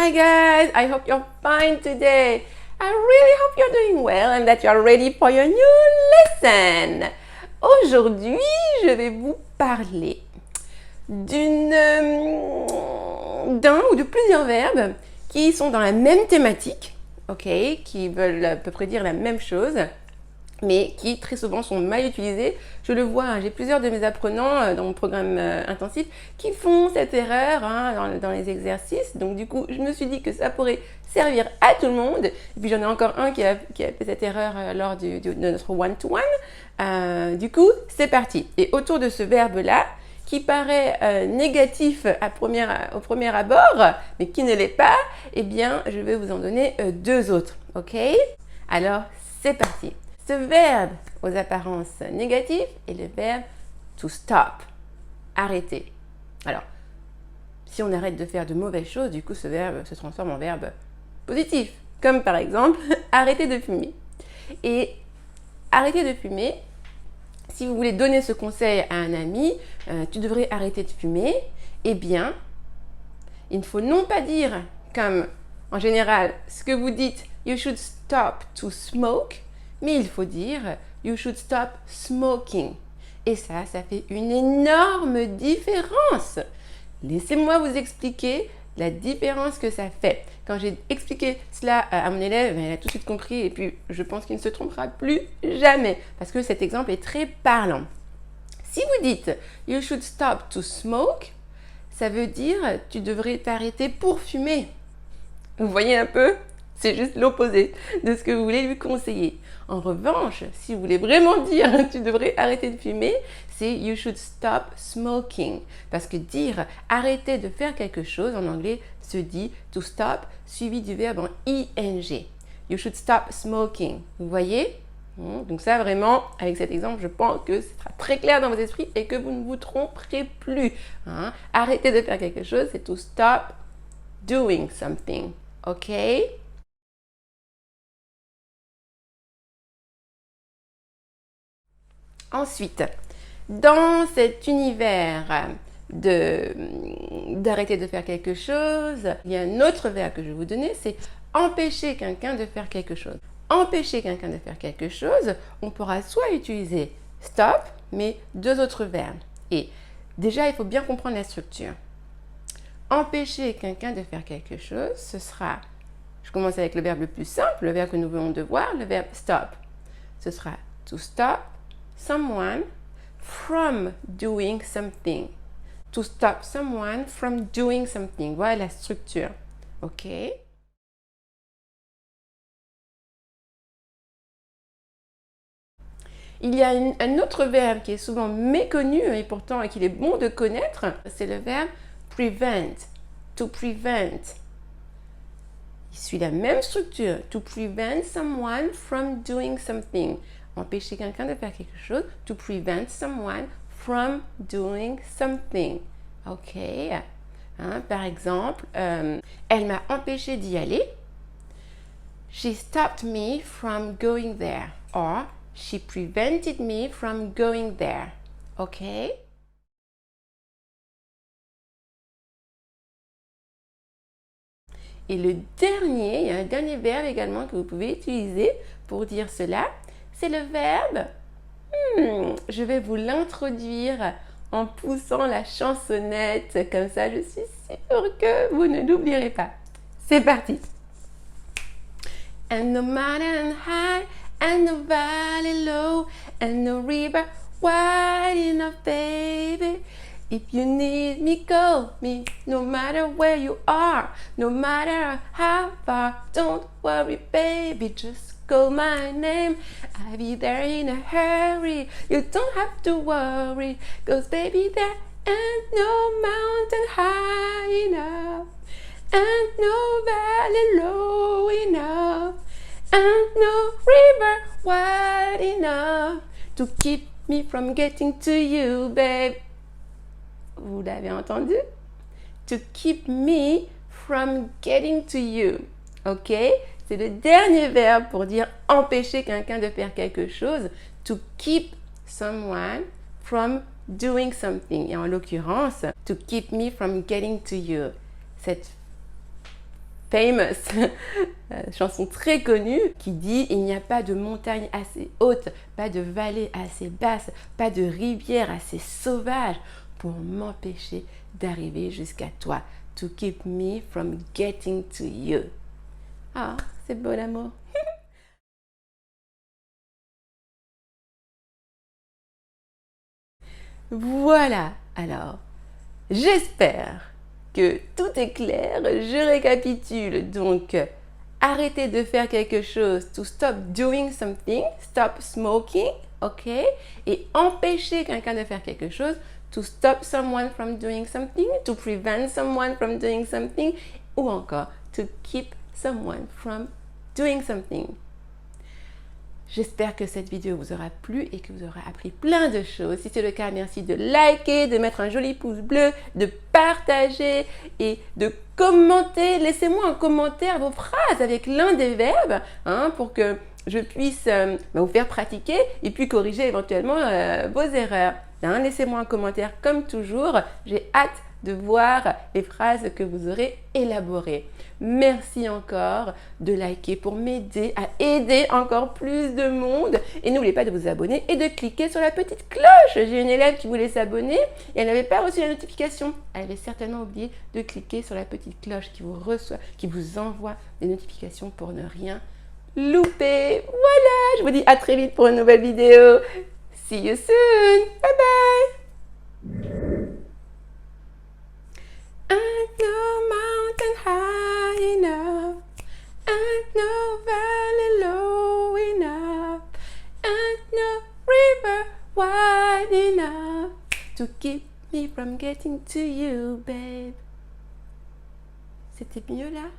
Hi guys, I hope you're fine today. I really hope you're doing well and that you're ready for your new lesson. Aujourd'hui, je vais vous parler d'un ou de plusieurs verbes qui sont dans la même thématique, ok, qui veulent à peu près dire la même chose, mais qui très souvent sont mal utilisés. Je le vois, j'ai plusieurs de mes apprenants dans mon programme intensif qui font cette erreur dans les exercices. Donc du coup, je me suis dit que ça pourrait servir à tout le monde. Et puis j'en ai encore un qui a fait cette erreur lors de notre one-to-one. Du coup, c'est parti. Et autour de ce verbe-là, qui paraît négatif au premier abord, mais qui ne l'est pas, eh bien, je vais vous en donner deux autres. Ok? Alors, c'est parti. Ce verbe aux apparences négatives est le verbe to stop, arrêter. Alors, si on arrête de faire de mauvaises choses, du coup, ce verbe se transforme en verbe positif, comme par exemple arrêter de fumer. Et arrêter de fumer, si vous voulez donner ce conseil à un ami, tu devrais arrêter de fumer, eh bien, il ne faut non pas dire comme en général ce que vous dites, you should stop to smoke, mais il faut dire you should stop smoking. Et ça fait une énorme différence. Laissez-moi vous expliquer la différence que ça fait. Quand j'ai expliqué cela à mon élève, elle a tout de suite compris et puis je pense qu'il ne se trompera plus jamais parce que cet exemple est très parlant. Si vous dites you should stop to smoke, ça veut dire tu devrais t'arrêter pour fumer. Vous voyez un peu? C'est juste l'opposé de ce que vous voulez lui conseiller. En revanche, si vous voulez vraiment dire tu devrais arrêter de fumer, c'est you should stop smoking. Parce que dire arrêter de faire quelque chose en anglais se dit to stop suivi du verbe en ing. You should stop smoking. Vous voyez? Donc ça vraiment, avec cet exemple, je pense que ce sera très clair dans vos esprits et que vous ne vous tromperez plus. Arrêter de faire quelque chose, c'est to stop doing something. Ok? Ensuite, dans cet univers d'arrêter de faire quelque chose, il y a un autre verbe que je vais vous donner, c'est empêcher quelqu'un de faire quelque chose. Empêcher quelqu'un de faire quelque chose, on pourra soit utiliser stop, mais deux autres verbes. Et déjà, il faut bien comprendre la structure. Empêcher quelqu'un de faire quelque chose, ce sera, je commence avec le verbe le plus simple, le verbe que nous venons de voir, le verbe stop. Ce sera to stop someone from doing something. To stop someone from doing something. Voilà la structure. Ok? Il y a un autre verbe qui est souvent méconnu et pourtant qu'il est bon de connaître, c'est le verbe prevent. To prevent. Il suit la même structure. To prevent someone from doing something. Empêcher quelqu'un de faire quelque chose. To prevent someone from doing something. Ok. Par exemple, elle m'a empêché d'y aller. She stopped me from going there. Or, she prevented me from going there. Ok. Et le dernier, il y a un dernier verbe également que vous pouvez utiliser pour dire cela. C'est le verbe, je vais vous l'introduire en poussant la chansonnette. Comme ça, je suis sûre que vous ne l'oublierez pas. C'est parti. And no mountain high, and no valley low, and no river wide enough, baby. If you need me, call me, no matter where you are, no matter how far. Don't worry, baby, just call my name. I'll be there in a hurry. You don't have to worry, 'cause baby, there ain't no mountain high enough, and no valley low enough, and no river wide enough to keep me from getting to you, babe. Vous l'avez entendu? To keep me from getting to you. Ok? C'est le dernier verbe pour dire empêcher quelqu'un de faire quelque chose. To keep someone from doing something. Et en l'occurrence, to keep me from getting to you. Cette famous chanson très connue qui dit « Il n'y a pas de montagne assez haute, pas de vallée assez basse, pas de rivière assez sauvage pour m'empêcher d'arriver jusqu'à toi. To keep me from getting to you. » Ah, c'est beau l'amour. Voilà, alors, j'espère que tout est clair. Je récapitule donc. Arrêtez de faire quelque chose, to stop doing something, stop smoking, ok? Et empêcher quelqu'un de faire quelque chose, to stop someone from doing something, to prevent someone from doing something, ou encore to keep someone from doing something. J'espère que cette vidéo vous aura plu et que vous aurez appris plein de choses. Si c'est le cas, merci de liker, de mettre un joli pouce bleu, de partager et de commenter. Laissez-moi en commentaire vos phrases avec l'un des verbes pour que je puisse vous faire pratiquer et puis corriger éventuellement vos erreurs. Laissez-moi un commentaire comme toujours. J'ai hâte de voir les phrases que vous aurez élaborées. Merci encore de liker pour m'aider à aider encore plus de monde. Et n'oubliez pas de vous abonner et de cliquer sur la petite cloche. J'ai une élève qui voulait s'abonner et elle n'avait pas reçu la notification. Elle avait certainement oublié de cliquer sur la petite cloche qui vous envoie des notifications pour ne rien louper. Voilà, je vous dis à très vite pour une nouvelle vidéo. See you soon. Bye bye. Ain't no mountain high enough, ain't no valley low enough, ain't no river wide enough to keep me from getting to you, babe. C'était mieux là?